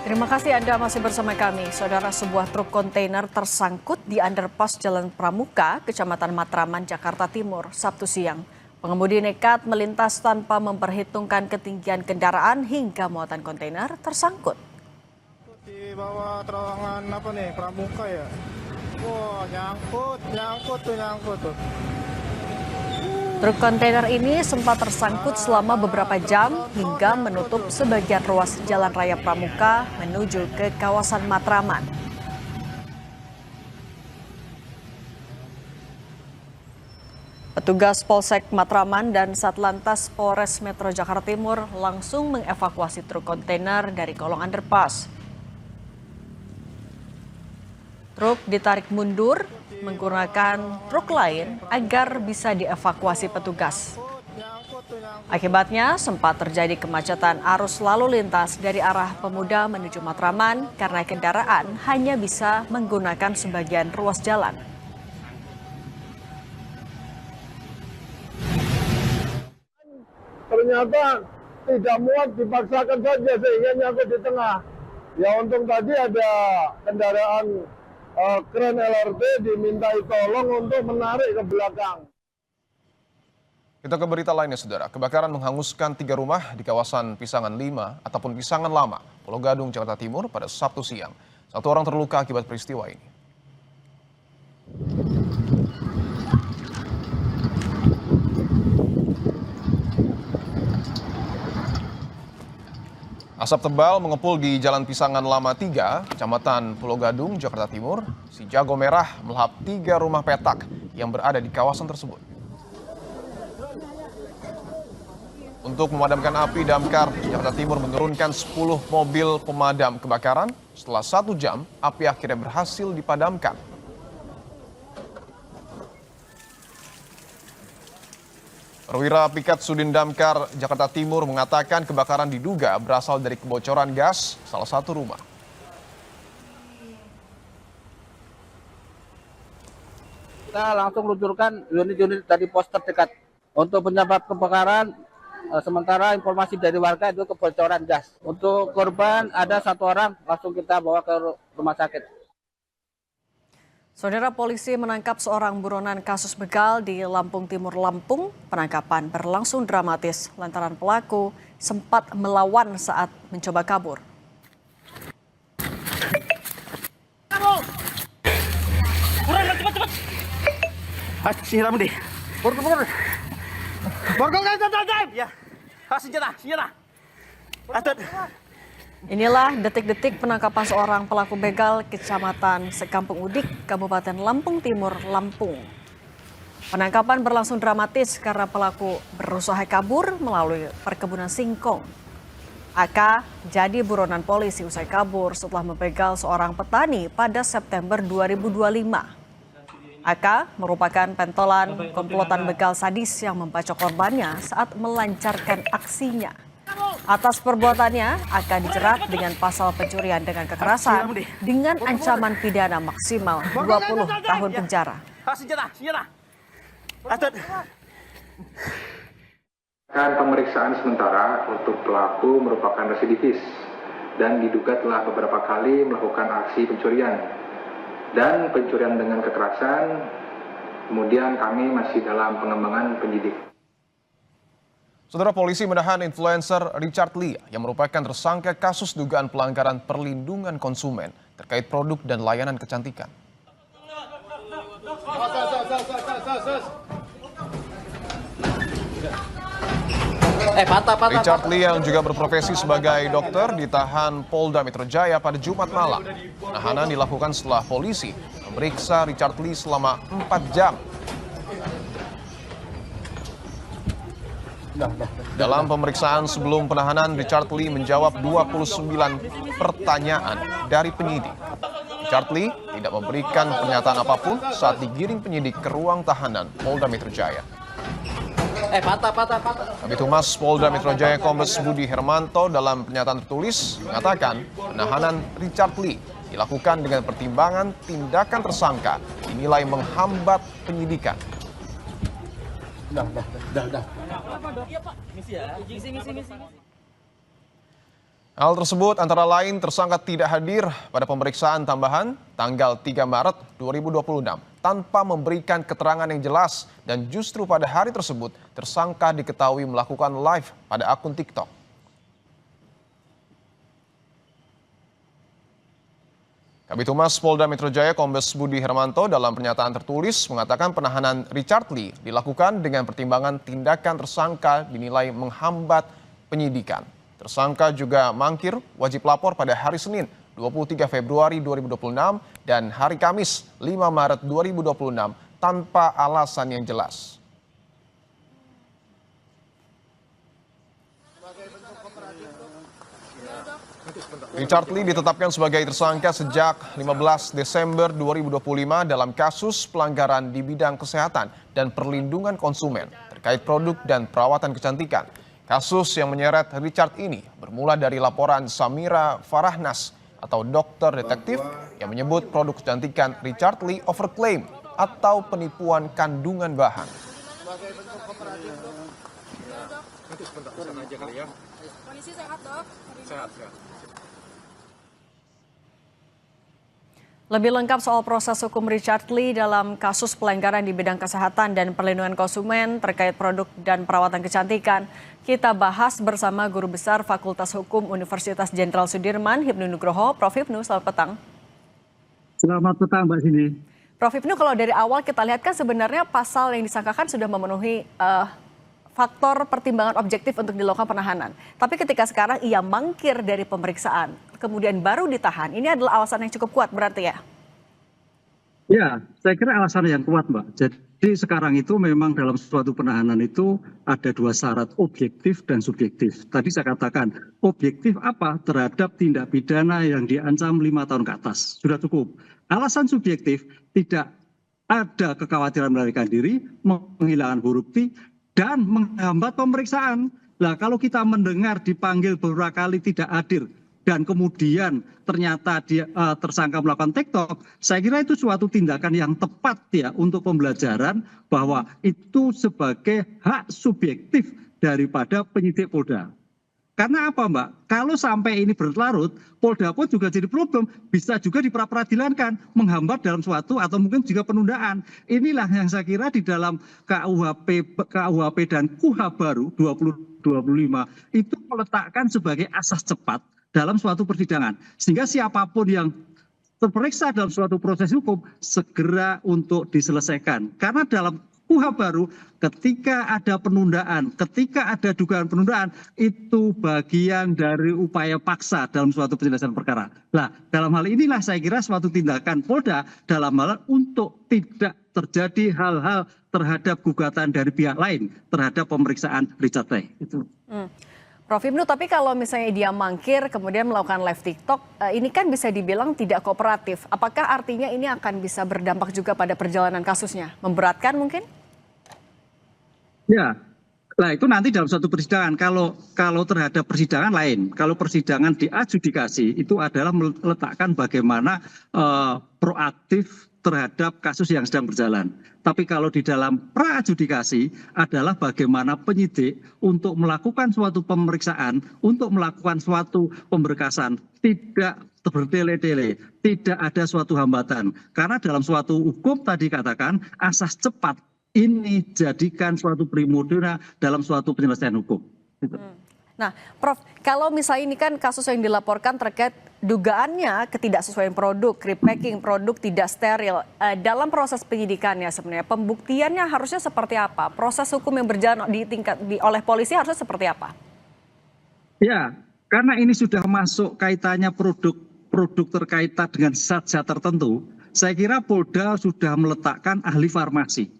Terima kasih Anda masih bersama kami. Saudara, sebuah truk kontainer tersangkut di underpass Jalan Pramuka, Kecamatan Matraman, Jakarta Timur, Sabtu siang. Pengemudi nekat melintas tanpa memperhitungkan ketinggian kendaraan hingga muatan kontainer tersangkut. Di bawah terowongan apa nih, Pramuka ya? Wah, nyangkut tuh. Truk kontainer ini sempat tersangkut selama beberapa jam hingga menutup sebagian ruas Jalan Raya Pramuka menuju ke kawasan Matraman. Petugas Polsek Matraman dan Satlantas Polres Metro Jakarta Timur langsung mengevakuasi truk kontainer dari kolong underpass. Truk ditarik mundur menggunakan truk lain agar bisa dievakuasi petugas. Akibatnya sempat terjadi kemacetan arus lalu lintas dari arah Pemuda menuju Matraman karena kendaraan hanya bisa menggunakan sebagian ruas jalan. Ternyata tidak muat, dipaksakan saja sehingga nyangkut di tengah. Ya untung tadi ada kendaraan kren LRT dimintai tolong untuk menarik ke belakang. Kita ke berita lainnya, Saudara. Kebakaran menghanguskan 3 rumah di kawasan Pisangan 5 ataupun Pisangan Lama, Pulau Gadung, Jakarta Timur pada Sabtu siang. 1 orang terluka akibat peristiwa ini. Asap tebal mengepul di Jalan Pisangan Lama 3, Kecamatan Pulau Gadung, Jakarta Timur. Si jago merah melahap 3 rumah petak yang berada di kawasan tersebut. Untuk memadamkan api, Damkar Jakarta Timur menurunkan 10 mobil pemadam kebakaran. Setelah 1 jam, api akhirnya berhasil dipadamkan. Perwira Piket Sudin Damkar Jakarta Timur mengatakan kebakaran diduga berasal dari kebocoran gas salah satu rumah. Kita langsung luncurkan unit-unit dari pos terdekat. Untuk penyebab kebakaran, sementara informasi dari warga itu kebocoran gas. Untuk korban ada 1 orang, langsung kita bawa ke rumah sakit. Saudara, polisi menangkap seorang buronan kasus begal di Lampung Timur, Lampung. Penangkapan berlangsung dramatis lantaran pelaku sempat melawan saat mencoba kabur. Cepat. Siram deh. Bor. Ya. Senjata. Inilah detik-detik penangkapan seorang pelaku begal Kecamatan Sekampung Udik, Kabupaten Lampung Timur, Lampung. Penangkapan berlangsung dramatis karena pelaku berusaha kabur melalui perkebunan singkong. AK jadi buronan polisi usai kabur setelah membegal seorang petani pada September 2025. AK merupakan pentolan komplotan begal sadis yang membacok korbannya saat melancarkan aksinya. Atas perbuatannya akan dijerat dengan pasal pencurian dengan kekerasan dengan ancaman pidana maksimal 20 tahun penjara. Senjata. Pemeriksaan sementara untuk pelaku merupakan residivis dan diduga telah beberapa kali melakukan aksi pencurian dan pencurian dengan kekerasan. Kemudian kami masih dalam pengembangan penyidik. Saudara, polisi menahan influencer Richard Lee yang merupakan tersangka kasus dugaan pelanggaran perlindungan konsumen terkait produk dan layanan kecantikan. Richard Lee yang juga berprofesi sebagai dokter ditahan Polda Metro Jaya pada Jumat malam. Penahanan dilakukan setelah polisi memeriksa Richard Lee selama 4 jam. Dalam pemeriksaan sebelum penahanan, Richard Lee menjawab 29 pertanyaan dari penyidik. Richard Lee tidak memberikan pernyataan apapun saat digiring penyidik ke ruang tahanan Polda Metro Jaya. Kabid Humas Polda Metro Jaya Kombes Budi Hermanto dalam pernyataan tertulis mengatakan penahanan Richard Lee dilakukan dengan pertimbangan tindakan tersangka dinilai menghambat penyidikan. Udah. Iya, Pak. Misi ya. Misi. Hal tersebut antara lain tersangka tidak hadir pada pemeriksaan tambahan tanggal 3 Maret 2026 tanpa memberikan keterangan yang jelas dan justru pada hari tersebut tersangka diketahui melakukan live pada akun TikTok. Kabid Humas Polda Metro Jaya Kombes Budi Hermanto dalam pernyataan tertulis mengatakan penahanan Richard Lee dilakukan dengan pertimbangan tindakan tersangka dinilai menghambat penyidikan. Tersangka juga mangkir wajib lapor pada hari Senin 23 Februari 2026 dan hari Kamis 5 Maret 2026 tanpa alasan yang jelas. Richard Lee ditetapkan sebagai tersangka sejak 15 Desember 2025 dalam kasus pelanggaran di bidang kesehatan dan perlindungan konsumen terkait produk dan perawatan kecantikan. Kasus yang menyeret Richard ini bermula dari laporan Samira Farahnas atau dokter detektif yang menyebut produk kecantikan Richard Lee overclaim atau penipuan kandungan bahan. Kondisi sehat, Dok? Sehat. Lebih lengkap soal proses hukum Richard Lee dalam kasus pelanggaran di bidang kesehatan dan perlindungan konsumen terkait produk dan perawatan kecantikan, kita bahas bersama Guru Besar Fakultas Hukum Universitas Jenderal Sudirman, Hipnu Nugroho. Prof. Hipnu, selamat petang. Selamat petang, Mbak Cindy. Prof. Hipnu, kalau dari awal kita lihat kan sebenarnya pasal yang disangkakan sudah memenuhi faktor pertimbangan objektif untuk dilakukan penahanan. Tapi ketika sekarang ia mangkir dari pemeriksaan, kemudian baru ditahan, ini adalah alasan yang cukup kuat berarti ya? Ya, saya kira alasan yang kuat, Mbak. Jadi sekarang itu memang dalam suatu penahanan itu ada dua syarat, objektif dan subjektif. Tadi saya katakan, objektif apa terhadap tindak pidana yang diancam 5 tahun ke atas. Sudah cukup. Alasan subjektif, tidak ada kekhawatiran melarikan diri, menghilangkan bukti, dan menghambat pemeriksaan. Nah, kalau kita mendengar dipanggil beberapa kali tidak hadir dan kemudian ternyata dia tersangka melakukan TikTok, saya kira itu suatu tindakan yang tepat ya untuk pembelajaran bahwa itu sebagai hak subjektif daripada penyidik Polda. Karena apa, Mbak? Kalau sampai ini berlarut, Polda pun juga jadi problem, bisa juga diperadilankan, menghambat dalam suatu atau mungkin juga penundaan. Inilah yang saya kira di dalam KUHP dan KUH baru 2025 itu meletakkan sebagai asas cepat dalam suatu persidangan. Sehingga siapapun yang terperiksa dalam suatu proses hukum segera untuk diselesaikan. Karena dalam KUH baru ketika ada penundaan, ketika ada dugaan penundaan, itu bagian dari upaya paksa dalam suatu penyelesaian perkara. Nah, dalam hal inilah saya kira suatu tindakan Polda dalam hal untuk tidak terjadi hal-hal terhadap gugatan dari pihak lain terhadap pemeriksaan Richard Lee. Itu. Prof. Hipnu, tapi kalau misalnya dia mangkir kemudian melakukan live TikTok, ini kan bisa dibilang tidak kooperatif. Apakah artinya ini akan bisa berdampak juga pada perjalanan kasusnya? Memberatkan mungkin? Ya, nah itu nanti dalam suatu persidangan. Kalau terhadap persidangan lain, kalau persidangan diadjudikasi itu adalah meletakkan bagaimana proaktif terhadap kasus yang sedang berjalan. Tapi kalau di dalam praadjudikasi adalah bagaimana penyidik untuk melakukan suatu pemeriksaan, untuk melakukan suatu pemberkasan, tidak bertele-tele, tidak ada suatu hambatan. Karena dalam suatu hukum tadi katakan asas cepat ini jadikan suatu primordial dalam suatu penyelesaian hukum. Gitu. Nah, Prof, kalau misalnya ini kan kasus yang dilaporkan terkait dugaannya ketidaksesuaian produk, repacking produk tidak steril. Dalam proses penyidikannya sebenarnya pembuktiannya harusnya seperti apa? Proses hukum yang berjalan oleh polisi harusnya seperti apa? Ya, karena ini sudah masuk kaitannya produk terkaitan dengan zat-zat tertentu, saya kira Polda sudah meletakkan ahli farmasi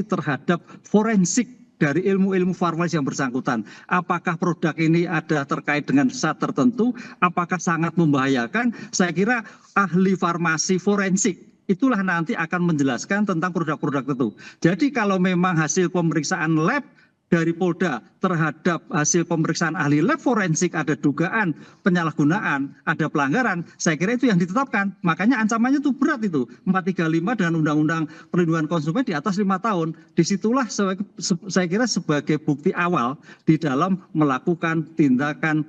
terhadap forensik dari ilmu-ilmu farmasi yang bersangkutan. Apakah produk ini ada terkait dengan zat tertentu, apakah sangat membahayakan, saya kira ahli farmasi forensik itulah nanti akan menjelaskan tentang produk-produk tertentu. Jadi kalau memang hasil pemeriksaan lab dari Polda terhadap hasil pemeriksaan ahli lab forensik ada dugaan penyalahgunaan, ada pelanggaran, saya kira itu yang ditetapkan. Makanya ancamannya itu berat itu, 435 dan Undang-Undang Perlindungan Konsumen di atas 5 tahun. Disitulah saya kira sebagai bukti awal di dalam melakukan tindakan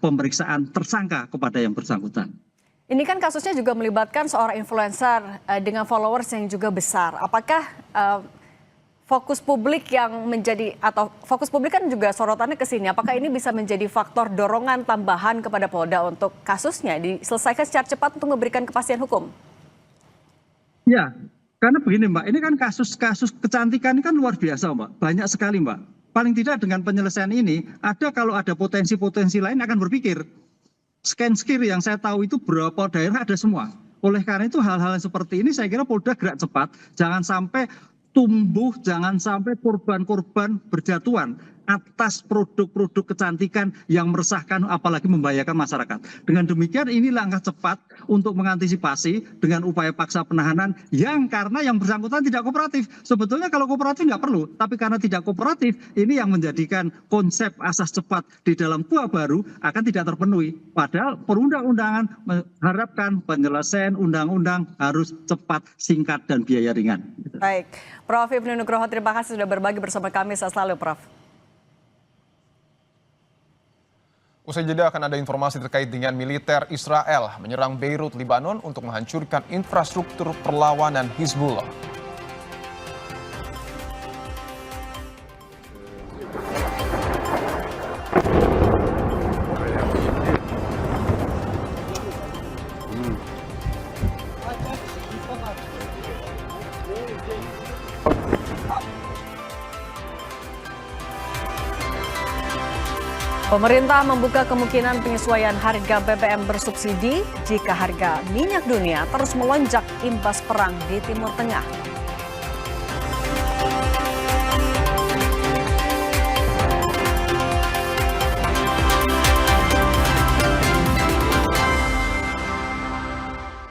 pemeriksaan tersangka kepada yang bersangkutan. Ini kan kasusnya juga melibatkan seorang influencer dengan followers yang juga besar. Apakah fokus publik fokus publik kan juga sorotannya ke sini. Apakah ini bisa menjadi faktor dorongan tambahan kepada Polda untuk kasusnya diselesaikan secara cepat untuk memberikan kepastian hukum? Ya, karena begini Mbak, ini kan kasus-kasus kecantikan ini kan luar biasa Mbak, banyak sekali Mbak. Paling tidak dengan penyelesaian ini, kalau ada potensi-potensi lain akan berpikir. Scan skill yang saya tahu itu berapa daerah ada semua. Oleh karena itu hal-hal seperti ini saya kira Polda gerak cepat, jangan sampai tumbuh, jangan sampai korban-korban berjatuhan atas produk-produk kecantikan yang meresahkan apalagi membahayakan masyarakat. Dengan demikian ini langkah cepat untuk mengantisipasi dengan upaya paksa penahanan yang karena yang bersangkutan tidak kooperatif. Sebetulnya kalau kooperatif nggak perlu, tapi karena tidak kooperatif ini yang menjadikan konsep asas cepat di dalam KUA baru akan tidak terpenuhi. Padahal perundang-undangan mengharapkan penyelesaian undang-undang harus cepat, singkat, dan biaya ringan. Baik, Prof. Ibnu Nugroho, terima kasih sudah berbagi bersama kami. Sehat selalu, Prof. Usai jeda akan ada informasi terkait dengan militer Israel menyerang Beirut, Lebanon untuk menghancurkan infrastruktur perlawanan Hizbullah. Pemerintah membuka kemungkinan penyesuaian harga BBM bersubsidi jika harga minyak dunia terus melonjak imbas perang di Timur Tengah.